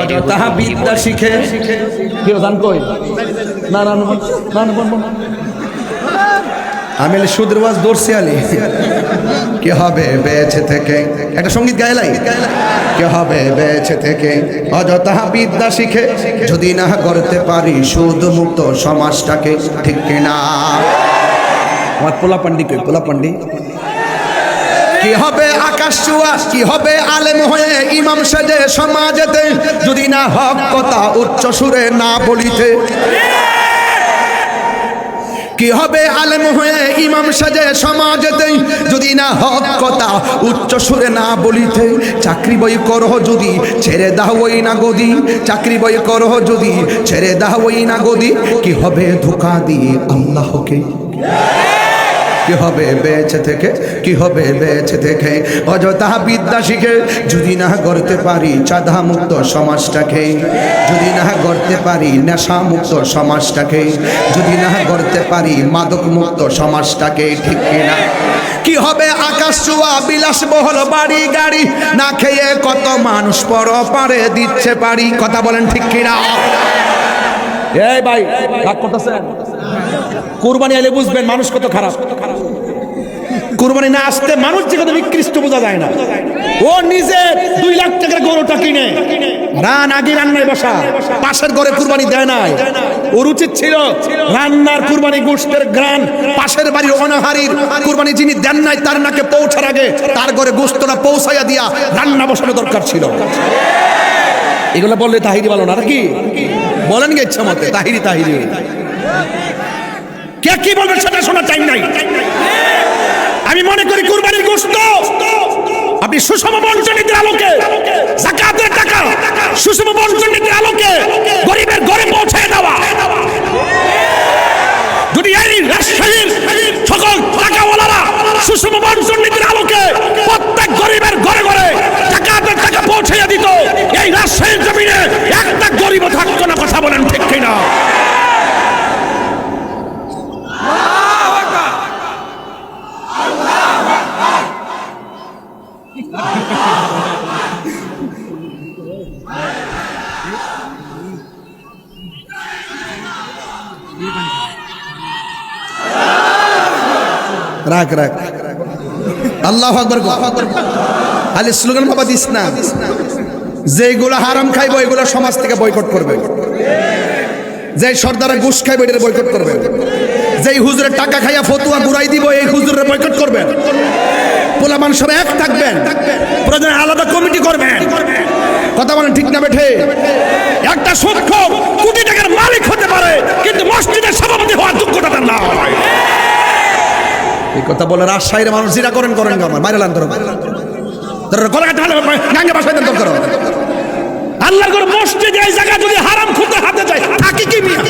অযথা বিদ্যা শিখে কেউ জান কই না না না না আমি সুদের ওয়াজ দর্শি আলী কে হবে বেঁচে থেকে একটা সঙ্গীত গাইলাই কে হবে বেঁচে থেকে অযথা বিদ্যা শিখে যদি না করতে পারি সুদ মুক্ত সমাজটাকে ঠিক কিনা আমার পোলা পান্ডি কই পোলা পান্ডি কি হবে আকাশ চুয়া কি হবে আলেম হয়ে ইমাম সেজে সমাজেতে যদি না হক কথা উচ্চ সুরে না বলিতে কি হবে আলেম হয়ে ইমাম সাজে সমাজেতে যদি না হক কথা উচ্চ সুরে না বলিতে চাকরি বই করো যদি ছেড়ে দাও ওই না গদি চাকরি বই করো যদি ছেড়ে দাও ওই না গদি কি হবে ধোঁকা দিয়ে আল্লাহকে কি হবে বেঁচে থেকে কি হবে বেঁচে থেকে অযথা বিদ্যা শিখে যদি না করতে পারি চাঁদা মুক্ত সমাজটাকে যদি না করতে পারি নেশা মুক্ত সমাজটাকে যদি না করতে পারি মাদক মুক্ত সমাজটাকে ঠিক কিনা কি হবে আকাশ ছোঁয়া বিলাসবহুল বাড়ি গাড়ি না খেয়ে কত মানুষ পর পারে দিচ্ছে পারি কথা বলেন ঠিক কিনা এই ভাই রাগ করতেছেন কুরবানি এলে বুঝবেন মানুষ কত খারাপ কুরবানি না আসতে মানুষ যে কত নিকৃষ্ট বোঝা যায় না ও নিজে 2 লাখ টাকার গরুটা কিনে রান আগে রান্নায় বসা পাশের ঘরে কুরবানি দেয় নাই ওর উচিত ছিল রান্নার কুরবানি গোশতের গ্রান পাশের বাড়ির অনাহারীর কুরবানি যিনি দেন নাই তার নাকে পৌঁছার আগে তার ঘরে গোশতটা পৌঁছাইয়া দিয়া রান্না বসানো দরকার ছিল এগুলো বললে তাহিরি বলো না কি বলেন গে ইচ্ছা মতে তাহিরি তাহিরি কে কি বলবেন সেটা শোনার টাইম নাই আমি মনে করি কুরবানির গোশত আপনি সুষম বণ্টনীতির আলোকে যাকাতের টাকা সুষম বণ্টনীতির আলোকে গরিবের ঘরে পৌঁছে দেওয়া যদি এই রাজশাহীর সকল টাকাওয়ালারা সুষম বণ্টনীতির আলোকে প্রত্যেক গরিবের ঘরে ঘরে যাকাতের টাকা পৌঁছে দিত এই রাজশাহীর জমিনে একটা গরিবও থাকতো না কথা বলেন ঠিক কিনা রাখ রাখ আল্লাহু আকবার আলে স্লোগান বাবা দিস না যেগুলো হারাম খাইবো এগুলো সমাজ থেকে বয়কট করবে যে সর্দারা ঘুষ খাইবো এটা বয়কট করবে যেই হুজুরের টাকা খাইয়া ফতুয়া ঘুরাই দিব এই হুজুরের বয়কট করবেন পোলামান সব এক থাকবেন প্রয়োজনে আলাদা কমিটি করবেন কথা বলেন ঠিক না বেঠে একটা সূক্ষ্ম কোটি টাকার মালিক হতে পারে কিন্তু মসজিদের সভাপতি হওয়ার যোগ্যতা তার না এই কথা বলে রাজশাহীর মানুষ যেটা করেন করেন আমার বাইরে লান ধরো গাঙ্গে বাসায় দেন করো আল্লাহর ঘর মসজিদে এই জায়গা যদি হারাম খুঁজতে হাতে যায় থাকি কি মিয়া